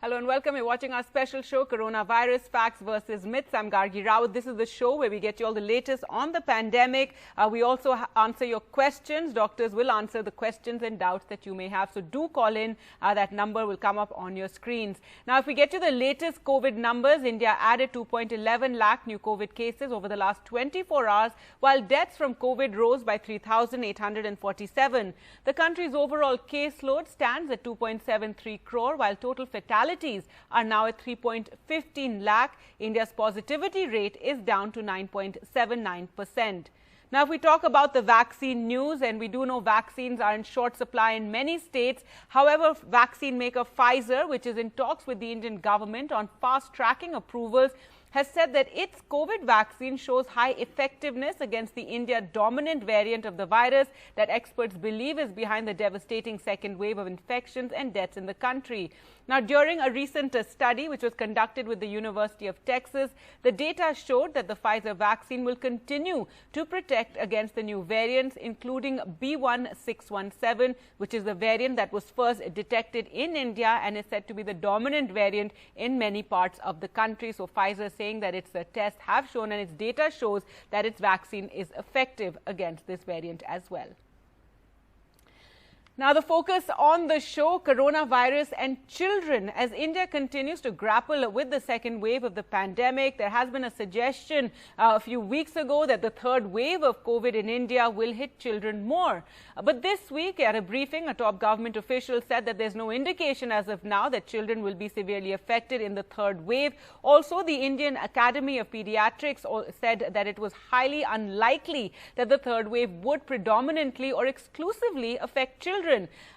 Hello and welcome. You're watching our special show, Coronavirus Facts versus Myths. I'm Gargi Rawat. This is the show where we get you all the latest on the pandemic. We also answer your questions. Doctors will answer the questions and doubts that you may have. So do call in. That number will come up on your screens. Now, if we get to the latest COVID numbers, India added 2.11 lakh new COVID cases over the last 24 hours, while deaths from COVID rose by 3,847. The country's overall caseload stands at 2.73 crore, while total fatalities are now at 3.15 lakh. India's positivity rate is down to 9.79%. Now, if we talk about the vaccine news, and we do know vaccines are in short supply in many states. However, vaccine maker Pfizer, which is in talks with the Indian government on fast-tracking approvals, has said that its COVID vaccine shows high effectiveness against the India-dominant variant of the virus that experts believe is behind the devastating second wave of infections and deaths in the country. Now, during a recent study which was conducted with the University of Texas, the data showed that the Pfizer vaccine will continue to protect against the new variants, including B.1.617, which is the variant that was first detected in India and is said to be the dominant variant in many parts of the country. So Pfizer saying that its tests have shown and its data shows that its vaccine is effective against this variant as well. Now, the focus on the show, coronavirus and children. As India continues to grapple with the second wave of the pandemic, there has been a suggestion a few weeks ago that the third wave of COVID in India will hit children more. But this week, at a briefing, a top government official said that there's no indication as of now that children will be severely affected in the third wave. Also, the Indian Academy of Paediatrics said that it was highly unlikely that the third wave would predominantly or exclusively affect children.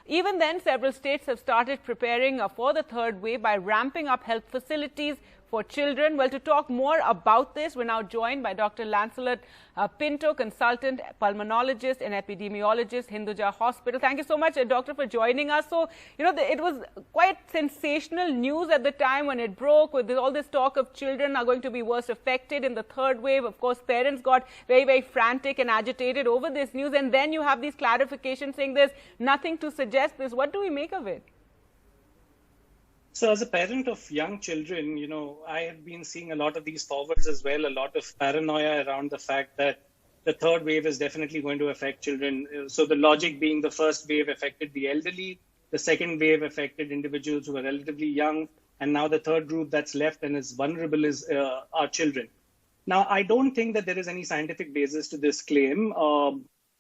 Even then, several states have started preparing for the third wave by ramping up health facilities for children. Well, to talk more about this, we're now joined by Dr. Lancelot Pinto, consultant pulmonologist and epidemiologist, Hinduja Hospital. Thank you so much, Doctor, for joining us. So, it was quite sensational news at the time when it broke, with all this talk of children are going to be worst affected in the third wave. Of course, parents got very, very frantic and agitated over this news. And then you have these clarifications saying there's nothing to suggest this. What do we make of it? So as a parent of young children, I have been seeing a lot of these forwards as well, a lot of paranoia around the fact that the third wave is definitely going to affect children. So the logic being the first wave affected the elderly, the second wave affected individuals who are relatively young, and now the third group that's left and is vulnerable is our children. Now, I don't think that there is any scientific basis to this claim.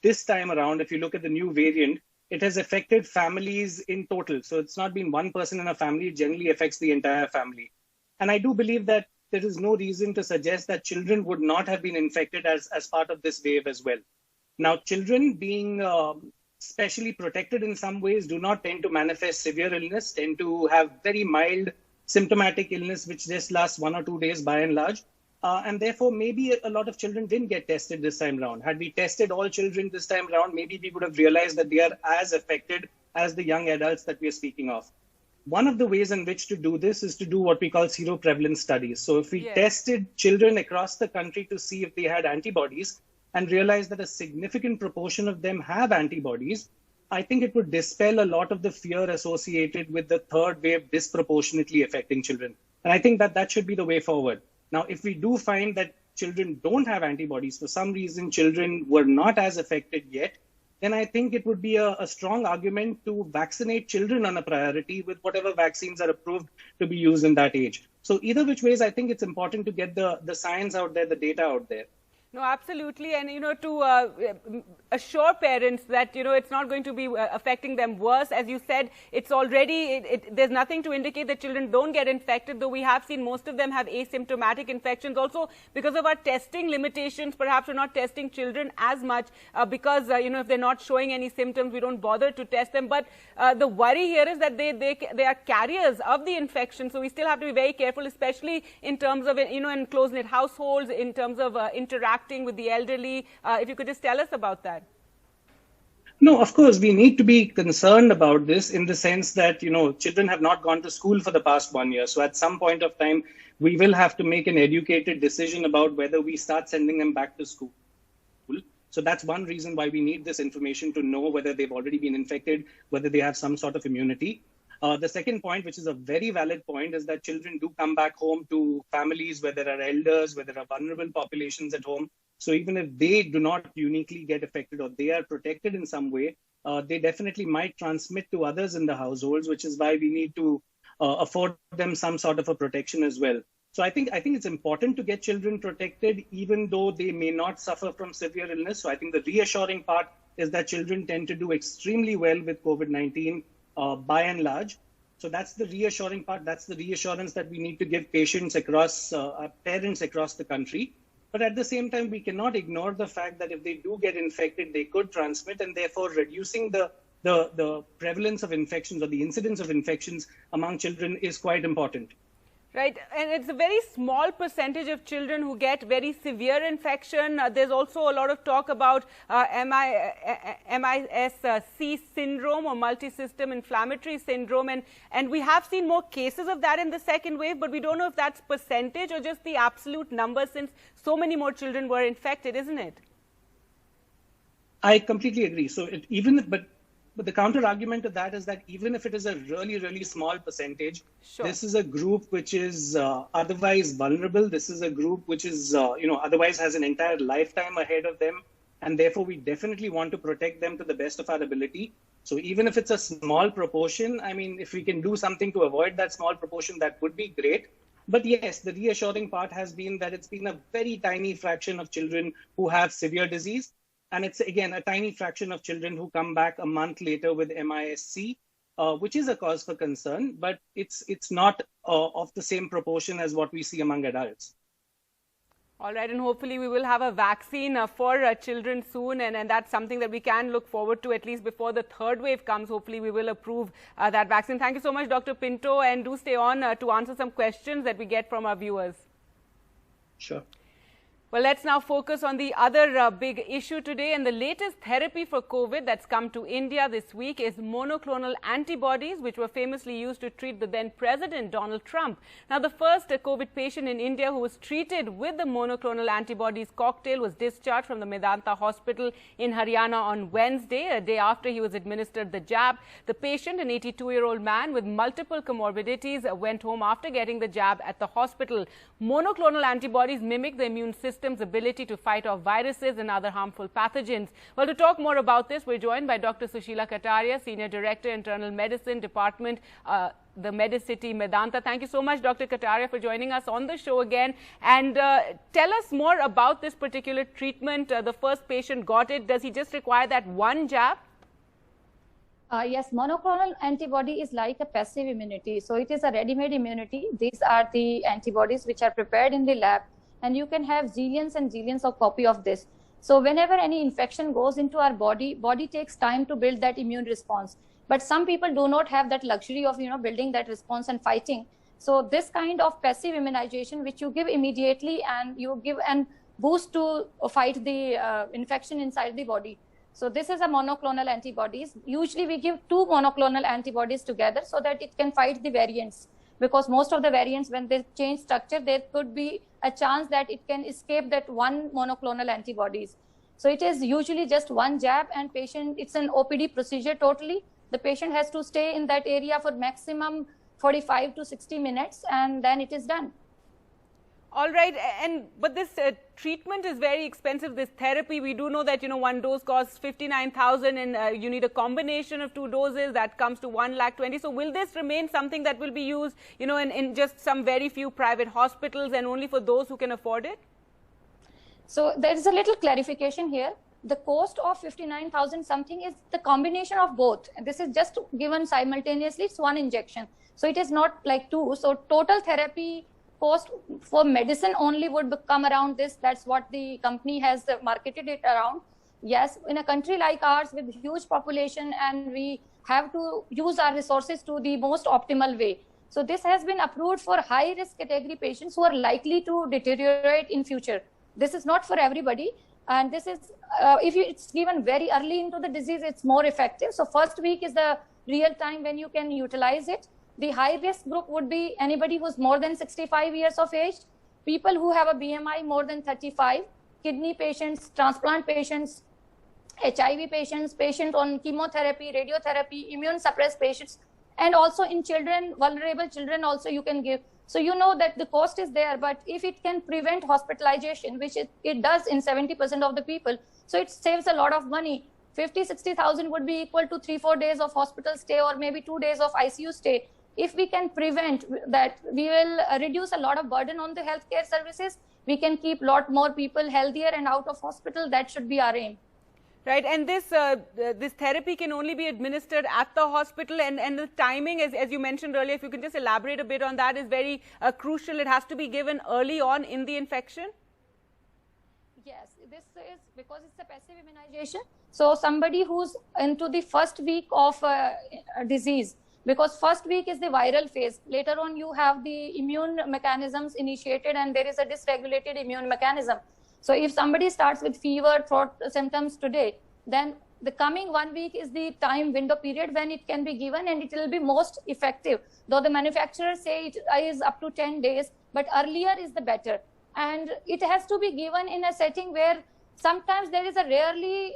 This time around, if you look at the new variant, it has affected families in total. So it's not been one person in a family, it generally affects the entire family. And I do believe that there is no reason to suggest that children would not have been infected as part of this wave as well. Now, children being specially protected in some ways do not tend to manifest severe illness, tend to have very mild symptomatic illness, which just lasts 1 or 2 days by and large. And therefore, maybe a lot of children didn't get tested this time around. Had we tested all children this time around, maybe we would have realized that they are as affected as the young adults that we are speaking of. One of the ways in which to do this is to do what we call seroprevalence studies. So if we tested children across the country to see if they had antibodies and realized that a significant proportion of them have antibodies, I think it would dispel a lot of the fear associated with the third wave disproportionately affecting children. And I think that that should be the way forward. Now, if we do find that children don't have antibodies, for some reason children were not as affected yet, then I think it would be a strong argument to vaccinate children on a priority with whatever vaccines are approved to be used in that age. So either which ways, I think it's important to get the science out there, the data out there. No, absolutely. And, to assure parents that, it's not going to be affecting them worse. As you said, it's already, there's nothing to indicate that children don't get infected, though we have seen most of them have asymptomatic infections. Also, because of our testing limitations, perhaps we're not testing children as much because, if they're not showing any symptoms, we don't bother to test them. But the worry here is that they are carriers of the infection. So we still have to be very careful, especially in terms of, in close-knit households, in terms of interacting with the elderly. If you could just tell us about that. No, of course, we need to be concerned about this in the sense that, children have not gone to school for the past 1 year. So at some point of time, we will have to make an educated decision about whether we start sending them back to school. So that's one reason why we need this information to know whether they've already been infected, whether they have some sort of immunity. The second point, which is a very valid point, is that children do come back home to families where there are elders, where there are vulnerable populations at home. So even if they do not uniquely get affected or they are protected in some way, they definitely might transmit to others in the households, which is why we need to afford them some sort of a protection as well. So I think it's important to get children protected, even though they may not suffer from severe illness. So I think the reassuring part is that children tend to do extremely well with COVID-19 by and large. So that's the reassuring part. That's the reassurance that we need to give patients across, parents across the country. But at the same time, we cannot ignore the fact that if they do get infected, they could transmit, and therefore reducing the prevalence of infections or the incidence of infections among children is quite important. Right, and it's a very small percentage of children who get very severe infection. There's also a lot of talk about MIS-C syndrome or multi-system inflammatory syndrome, and we have seen more cases of that in the second wave, but we don't know if that's percentage or just the absolute number, since so many more children were infected, isn't it? I completely agree. So but the counter argument to that is that even if it is a really, really small percentage, sure, this is a group which is otherwise vulnerable. This is a group which is, otherwise has an entire lifetime ahead of them. And therefore, we definitely want to protect them to the best of our ability. So even if it's a small proportion, I mean, if we can do something to avoid that small proportion, that would be great. But yes, the reassuring part has been that it's been a very tiny fraction of children who have severe disease. And it's, again, a tiny fraction of children who come back a month later with MIS-C, which is a cause for concern, but it's not of the same proportion as what we see among adults. All right, and hopefully we will have a vaccine for children soon, and that's something that we can look forward to, at least before the third wave comes. Hopefully we will approve that vaccine. Thank you so much, Dr. Pinto, and do stay on to answer some questions that we get from our viewers. Sure. Well, let's now focus on the other big issue today, and the latest therapy for COVID that's come to India this week is monoclonal antibodies, which were famously used to treat the then President Donald Trump. Now, the first COVID patient in India who was treated with the monoclonal antibodies cocktail was discharged from the Medanta hospital in Haryana on Wednesday, a day after he was administered the jab. The patient, an 82-year-old man with multiple comorbidities, went home after getting the jab at the hospital. Monoclonal antibodies mimic the immune system's ability to fight off viruses and other harmful pathogens. Well, to talk more about this, we're joined by Dr. Sushila Kataria, Senior Director, Internal Medicine Department, the Medicity Medanta. Thank you so much, Dr. Kataria, for joining us on the show again. And tell us more about this particular treatment. The first patient got it. Does he just require that one jab? Yes, monoclonal antibody is like a passive immunity. So it is a ready-made immunity. These are the antibodies which are prepared in the lab, and you can have zillions and zillions of copy of this. So whenever any infection goes into our body takes time to build that immune response. But some people do not have that luxury of, building that response and fighting. So this kind of passive immunization, which you give immediately and you give and boost to fight the infection inside the body. So this is a monoclonal antibodies. Usually we give 2 monoclonal antibodies together so that it can fight the variants. Because most of the variants, when they change structure, there could be a chance that it can escape that one monoclonal antibodies. So it is usually just one jab, and patient, it's an OPD procedure totally. The patient has to stay in that area for maximum 45 to 60 minutes, and then it is done. All right, but this treatment is very expensive, this therapy. We do know that, one dose costs 59,000 and you need a combination of 2 doses that comes to 1,20,000. So will this remain something that will be used, in just some very few private hospitals and only for those who can afford it? So there is a little clarification here. The cost of 59,000 something is the combination of both. This is just given simultaneously. It's one injection. So it is not like 2. So total therapy cost for medicine only would come around this. That's what the company has marketed it around. Yes, in a country like ours with huge population, and we have to use our resources to the most optimal way. So this has been approved for high risk category patients who are likely to deteriorate in future. This is not for everybody. And this is, if it's given very early into the disease, it's more effective. So first week is the real time when you can utilize it. The high-risk group would be anybody who's more than 65 years of age, people who have a BMI more than 35, kidney patients, transplant patients, HIV patients, patients on chemotherapy, radiotherapy, immune-suppressed patients, And also in children, vulnerable children also you can give. So you know that the cost is there, but if it can prevent hospitalization, which it does in 70% of the people, so it saves a lot of money. 50,000-60,000 would be equal to 3-4 days of hospital stay, or maybe 2 days of ICU stay. If we can prevent that, we will reduce a lot of burden on the healthcare services. We can keep a lot more people healthier and out of hospital. That should be our aim. Right, and this therapy can only be administered at the hospital, and the timing, as you mentioned earlier, if you can just elaborate a bit on that, is very crucial. It has to be given early on in the infection. Yes, this is because it's a passive immunization. So somebody who's into the first week of disease, because first week is the viral phase. Later on, you have the immune mechanisms initiated, and there is a dysregulated immune mechanism. So if somebody starts with fever, throat symptoms today, then the coming 1 week is the time window period when it can be given, and it will be most effective. Though the manufacturers say it is up to 10 days, but earlier is the better. And it has to be given in a setting where sometimes there is a rarely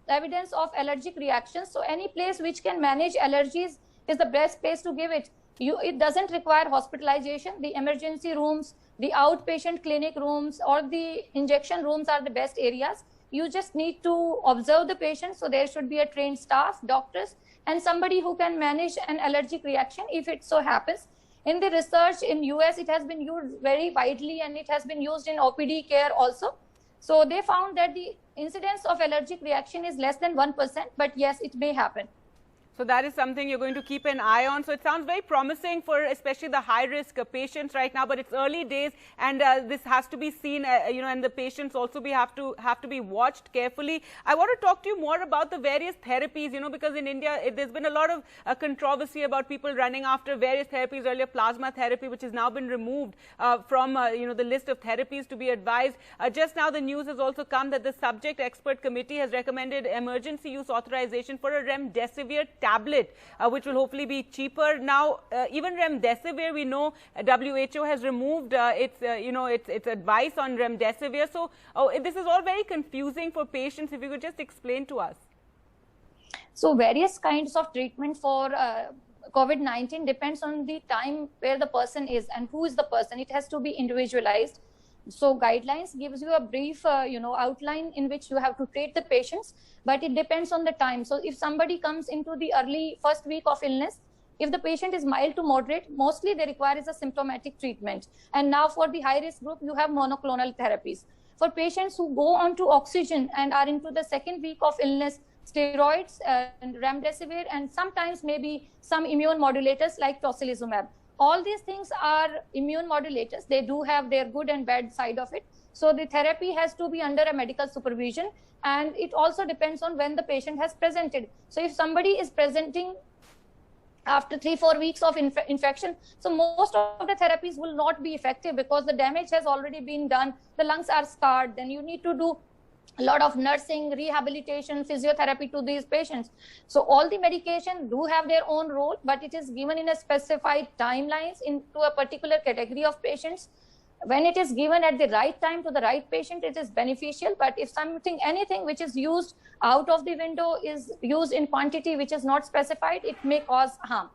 evidence of allergic reactions. So any place which can manage allergies is the best place to give it. It doesn't require hospitalization. The emergency rooms, the outpatient clinic rooms, or the injection rooms are the best areas. You just need to observe the patient. So there should be a trained staff, doctors, and somebody who can manage an allergic reaction if it so happens. In the research in US, it has been used very widely, and it has been used in OPD care also. So they found that the incidence of allergic reaction is less than 1%, but yes, it may happen. So that is something you're going to keep an eye on. So it sounds very promising for especially the high-risk patients right now, but it's early days, and this has to be seen, and the patients also have to be watched carefully. I want to talk to you more about the various therapies, because in India there's been a lot of controversy about people running after various therapies. Earlier, plasma therapy, which has now been removed from the list of therapies to be advised. Just now, the news has also come that the subject expert committee has recommended emergency use authorization for a remdesivir tablet, which will hopefully be cheaper. Now, even remdesivir, we know WHO has removed its advice on remdesivir. So this is all very confusing for patients. If you could just explain to us. So various kinds of treatment for COVID-19 depends on the time where the person is and who is the person. It has to be individualized. So guidelines gives you a brief, outline in which you have to treat the patients, but it depends on the time. So if somebody comes into the early first week of illness, if the patient is mild to moderate, mostly they require is a symptomatic treatment. And now for the high risk group, you have monoclonal therapies. For patients who go on to oxygen and are into the second week of illness, steroids and remdesivir, and sometimes maybe some immune modulators like tocilizumab. All these things are immune modulators. They do have their good and bad side of it. So the therapy has to be under a medical supervision, and it also depends on when the patient has presented. So if somebody is presenting after 3-4 weeks of infection, so most of the therapies will not be effective because the damage has already been done. The lungs are scarred. Then you need to do a lot of nursing, rehabilitation, physiotherapy to these patients. So all the medication do have their own role, but it is given in a specified timelines into a particular category of patients. When it is given at the right time to the right patient, it is beneficial. But if anything which is used out of the window is used in quantity which is not specified, it may cause harm.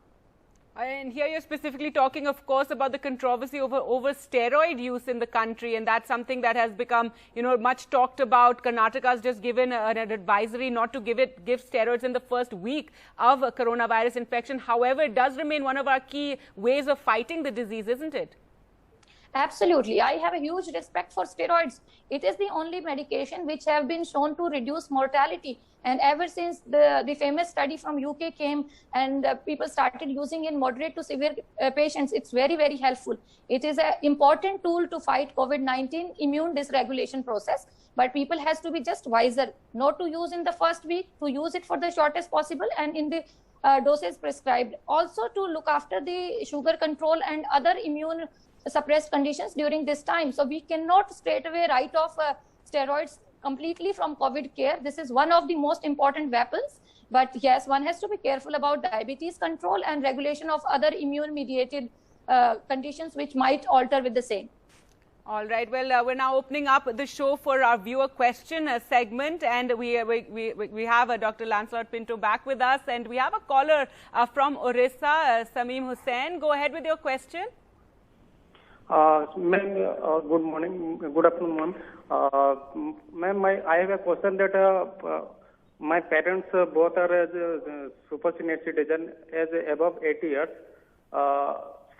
And here you're specifically talking, of course, about the controversy over steroid use in the country, and that's something that has become, much talked about. Karnataka has just given an advisory not to give steroids in the first week of a coronavirus infection. However, it does remain one of our key ways of fighting the disease, isn't it? Absolutely. I have a huge respect for steroids. It is the only medication which have been shown to reduce mortality. And ever since the famous study from UK came and people started using in moderate to severe patients, it's very, very helpful. It is an important tool to fight COVID-19 immune dysregulation process. But people has to be just wiser, not to use in the first week, to use it for the shortest possible and in the doses prescribed. Also to look after the sugar control and other immune suppressed conditions during this time. So we cannot straight away write off steroids completely from COVID care. This is one of the most important weapons. But yes, one has to be careful about diabetes control and regulation of other immune mediated conditions which might alter with the same. All right. Well, we're now opening up the show for our viewer question segment, and we have Dr. Lancelot Pinto back with us, and we have a caller from Orissa, Sameem Hussain. Go ahead with your question. Ma'am, good morning, good afternoon, ma'am. Ma'am, I have a question that my parents both are super senior citizen, as above 80 years.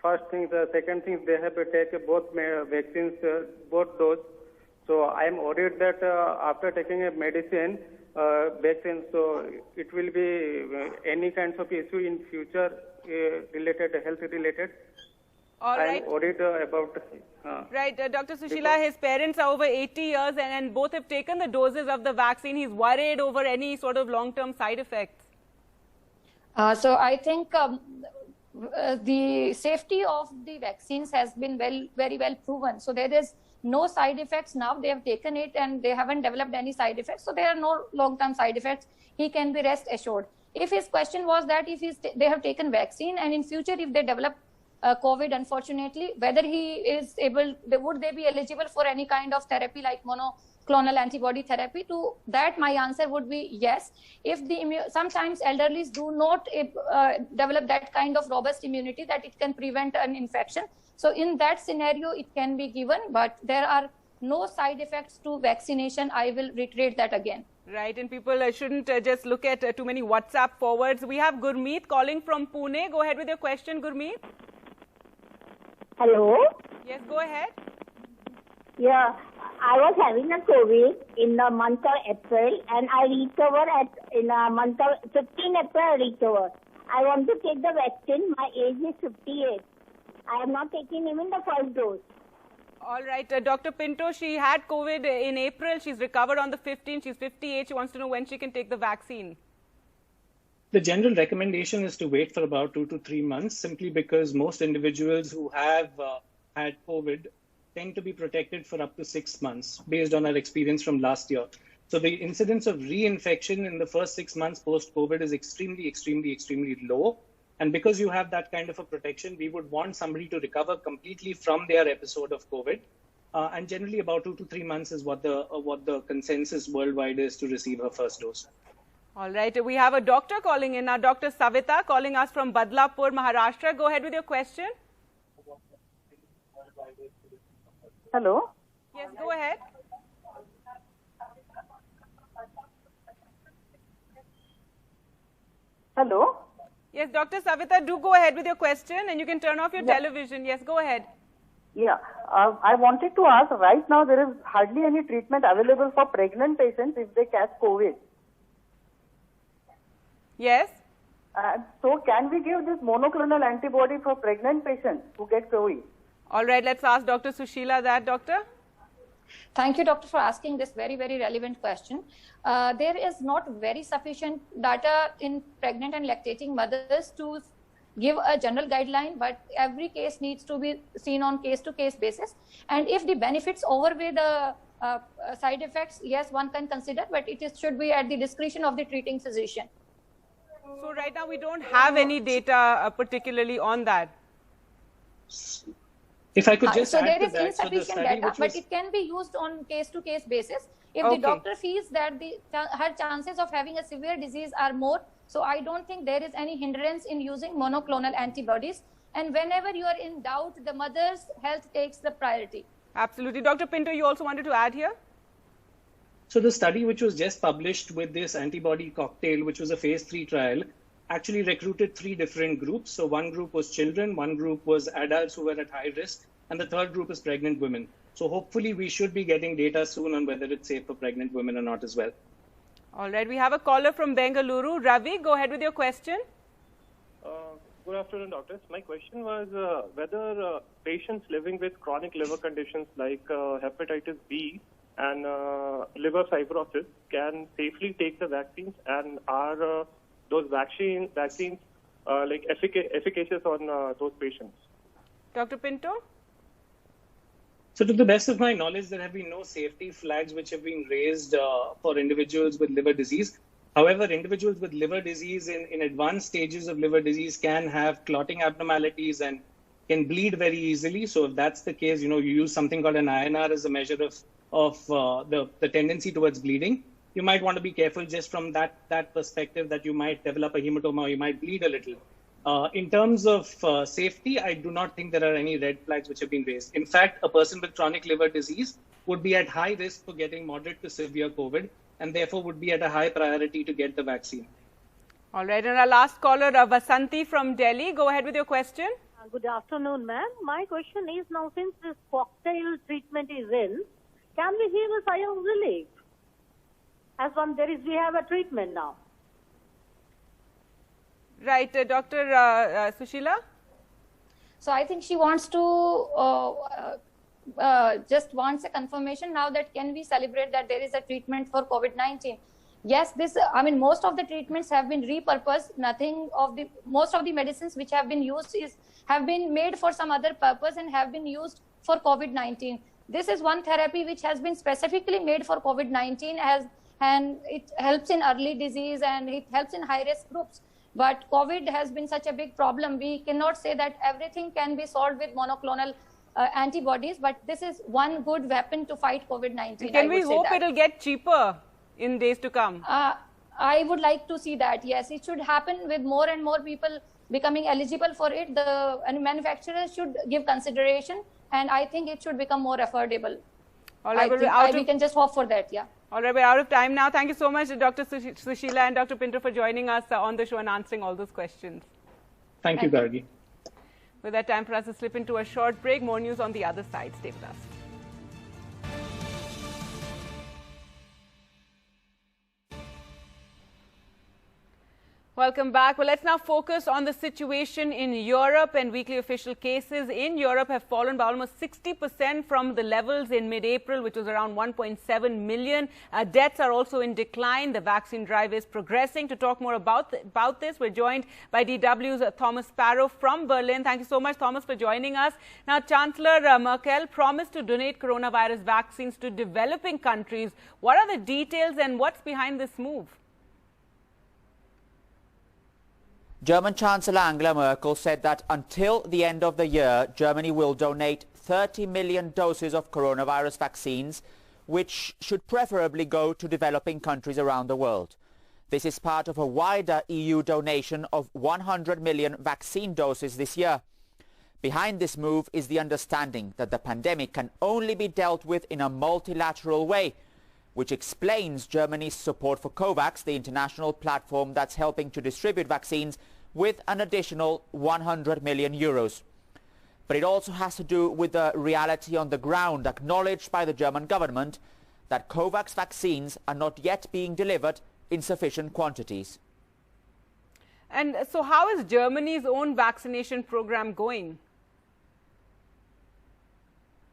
First thing, the second thing, they have to take both vaccines, both dose. So I am worried that after taking a medicine, vaccine, so it will be any kinds of issue in future related, health related. All right. I am worried about. Right, Dr. Sushila, his parents are over 80 years and both have taken the doses of the vaccine. He's worried over any sort of long-term side effects. So I think the safety of the vaccines has been very well proven. So there is no side effects now. They have taken it and they haven't developed any side effects. So there are no long-term side effects. He can be rest assured. If his question was that if they have taken vaccine and in future if they develop COVID, unfortunately, whether he is able, would they be eligible for any kind of therapy like monoclonal antibody therapy? To that, my answer would be yes. If sometimes elderlies do not develop that kind of robust immunity that it can prevent an infection. So in that scenario, it can be given, but there are no side effects to vaccination. I will reiterate that again. Right, and people shouldn't just look at too many WhatsApp forwards. We have Gurmeet calling from Pune. Go ahead with your question, Gurmeet. Hello? Yes, go ahead. Yeah, I was having a COVID in the month of April and I recovered in the month of 15 April I recovered. I want to take the vaccine. My age is 58. I have not taken even the first dose. All right, Dr. Pinto, she had COVID in April. She's recovered on the 15th. She's 58. She wants to know when she can take the vaccine. The general recommendation is to wait for about 2 to 3 months, simply because most individuals who have had COVID tend to be protected for up to 6 months, based on our experience from last year. So the incidence of reinfection in the first 6 months post-COVID is extremely low. And because you have that kind of a protection, we would want somebody to recover completely from their episode of COVID. And generally about 2 to 3 months is what the consensus worldwide is to receive her first dose. All right, we have a doctor calling in now, Dr. Savita, calling us from Badlapur, Maharashtra. Go ahead with your question. Hello? Yes, go ahead. Hello? Yes, Dr. Savita, do go ahead with your question and you can turn off your television. Yes, go ahead. Yeah, I wanted to ask, right now there is hardly any treatment available for pregnant patients if they catch COVID. Yes. So can we give this monoclonal antibody for pregnant patients who get COVID? All right, let's ask Dr. Sushila that, doctor. Thank you, doctor, for asking this very relevant question. There is not very sufficient data in pregnant and lactating mothers to give a general guideline, but every case needs to be seen on case-to-case basis. And if the benefits outweigh the side effects, yes, one can consider, but should be at the discretion of the treating physician. So right now we don't have any data particularly on that. If I could just so add there to is that, insufficient data, but it can be used on case-to-case basis. If the doctor feels that her chances of having a severe disease are more, so I don't think there is any hindrance in using monoclonal antibodies. And whenever you are in doubt, the mother's health takes the priority. Absolutely. Dr. Pinto, you also wanted to add here? So the study which was just published with this antibody cocktail, which was a phase 3 trial, actually recruited 3 different groups. So one group was children, one group was adults who were at high risk, and the third group is pregnant women. So hopefully we should be getting data soon on whether it's safe for pregnant women or not as well. All right, we have a caller from Bengaluru. Ravi, go ahead with your question. Good afternoon, doctors. My question was whether patients living with chronic liver conditions like hepatitis B and liver fibrosis can safely take the vaccines, and are those vaccines like efficacious on those patients? Dr. Pinto? So to the best of my knowledge, there have been no safety flags which have been raised for individuals with liver disease. However, individuals with liver disease in advanced stages of liver disease can have clotting abnormalities and can bleed very easily. So if that's the case, you use something called an INR as a measure of the tendency towards bleeding. You might want to be careful just from that perspective that you might develop a hematoma or you might bleed a little. In terms of safety, I do not think there are any red flags which have been raised. In fact, a person with chronic liver disease would be at high risk for getting moderate to severe COVID and therefore would be at a high priority to get the vaccine. All right. And our last caller, Vasanti from Delhi. Go ahead with your question. Good afternoon, ma'am. My question is now, since this cocktail treatment is in, can we have a sigh of relief? As one, we have a treatment now. Right, Dr. Sushila? So I think she wants to just wants a confirmation now that can we celebrate that there is a treatment for COVID-19. Yes, most of the treatments have been repurposed. Most of the medicines which have been used have been made for some other purpose and have been used for COVID-19. This is one therapy which has been specifically made for COVID-19 and it helps in early disease and it helps in high-risk groups. But COVID has been such a big problem. We cannot say that everything can be solved with monoclonal antibodies, but this is one good weapon to fight COVID-19. Can we hope it'll get cheaper in days to come? I would like to see that, yes. It should happen with more and more people becoming eligible for it. The manufacturers should give consideration, and I think it should become more affordable. All right, we can just hope for that, yeah. All right, we're out of time now. Thank you so much, Dr. Sushila and Dr. Pinto, for joining us on the show and answering all those questions. Thank you, Gargi. With that, time for us to slip into a short break. More news on the other side. Stay with us. Welcome back. Well, let's now focus on the situation in Europe, and weekly official cases in Europe have fallen by almost 60% from the levels in mid-April, which was around 1.7 million. Deaths are also in decline. The vaccine drive is progressing. To talk more about this, we're joined by DW's Thomas Sparrow from Berlin. Thank you so much, Thomas, for joining us. Now, Chancellor Merkel promised to donate coronavirus vaccines to developing countries. What are the details and what's behind this move? German Chancellor Angela Merkel said that until the end of the year, Germany will donate 30 million doses of coronavirus vaccines, which should preferably go to developing countries around the world. This is part of a wider EU donation of 100 million vaccine doses this year. Behind this move is the understanding that the pandemic can only be dealt with in a multilateral way, which explains Germany's support for COVAX, the international platform that's helping to distribute vaccines, with an additional 100 million euros. But it also has to do with the reality on the ground, acknowledged by the German government, that COVAX vaccines are not yet being delivered in sufficient quantities. And so how is Germany's own vaccination program going?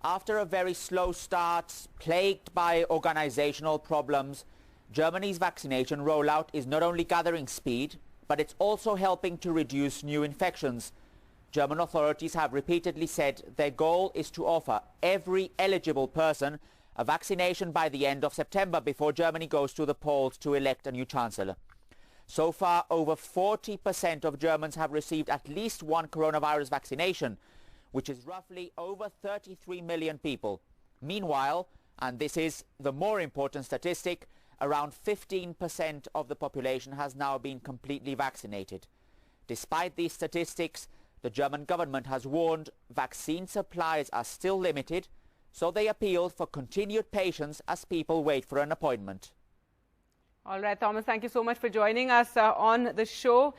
After a very slow start, plagued by organizational problems, Germany's vaccination rollout is not only gathering speed, but it's also helping to reduce new infections. German authorities have repeatedly said their goal is to offer every eligible person a vaccination by the end of September, before Germany goes to the polls to elect a new chancellor. So far, over 40% of Germans have received at least one coronavirus vaccination, which is roughly over 33 million people. Meanwhile, and this is the more important statistic, around 15% of the population has now been completely vaccinated. Despite these statistics, the German government has warned vaccine supplies are still limited, so they appealed for continued patience as people wait for an appointment. All right, Thomas, thank you so much for joining us on the show.